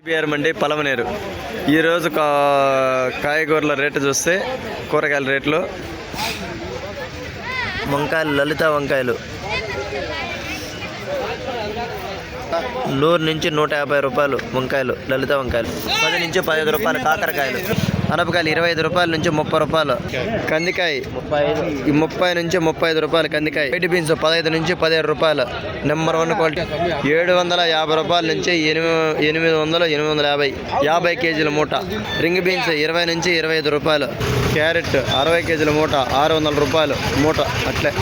BR మండి పలమనేరు. ఈరోజు కాయగూరల rate చూస్తే కూరగాయల రేట్లు వంకాయలు, లలిత వంకాయలు నూరు నుంచి 150 రూపాయలు వంకాయలు, లలిత వంకాయలు 10 నుంచి 15 రూపాయలు. కాకరకాయలు, అనపకాయలు 25 రూపాయల నుంచి 30 రూపాయలు. కందికాయ 30 నుంచి 35 రూపాయలు. కందికాయ. వైట్ బీన్స్ 15 నుంచి 17 రూపాయలు. నెంబర్ 1 క్వాలిటీ 750 రూపాయల నుంచి 800, 850. 50 కేజీల మూట. రింగ్ బీన్స్ 20 నుంచి 25 రూపాయలు. క్యారెట్ 60 కేజీల మూట 600 రూపాయలు మూట. అట్లే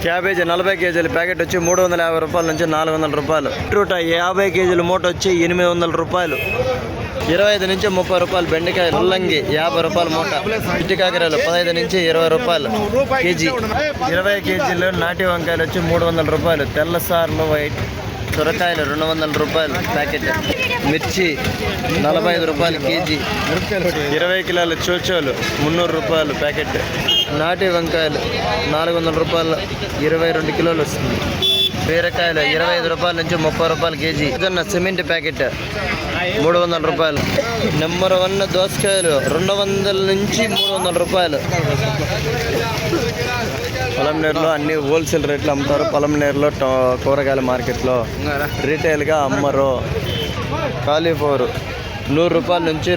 క్యాబేజీ 40 కేజీల ప్యాకెట్ వచ్చి 350 రూపాయల నుంచి 400 రూపాయలు. బీట్రూట్ 50 కేజీల మూట వచ్చి 800 రూపాయలు. 25 నుంచి 30 రూపాయలు. బెండకాయ ముల్లంగి 50 రూపాయల మూట. చిట్టికాకరలు 15 నుంచి 20 రూపాయలు కేజీ. 20 కేజీలు నాటి వంకాయలు వచ్చి 300 రూపాయలు. తెల్ల సార్లు వైట్ సొరకాయలు 200 రూపాయలు ప్యాకెట్. మిర్చి 45 రూపాయలు కేజీ. 20 కిలోల చోచోలు 300 రూపాయలు ప్యాకెట్. నాటి వంకాయలు 400 రూపాయలు. 22 కిలోలు వస్తుంది. బీరకాయలు 25 రూపాయల నుంచి 30 రూపాయలు కేజీ. జొన్న సిమెంట్ ప్యాకెట్ 300 రూపాయలు. నెంబర్ 1 దోసకాయలు 200 నుంచి 300 రూపాయలు. పలమనేరులో అన్ని హోల్సేల్ రేట్లు అమ్ముతారు. పలమనేరులో కూరగాయల మార్కెట్లో రీటైల్గా అమ్మరు. కాలీఫ్లవర్ 100 రూపాయల నుంచి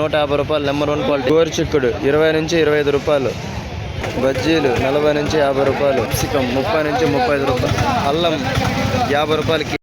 150 రూపాయలు. Number 1 quality. గోరుచిక్కుడు 20 నుంచి 25 రూపాయలు. బజ్జీలు 40 నుంచి 50 రూపాయలు. క్యాప్సికం 30 నుంచి 35 రూపాయలు. అల్లం 50 రూపాయలకి.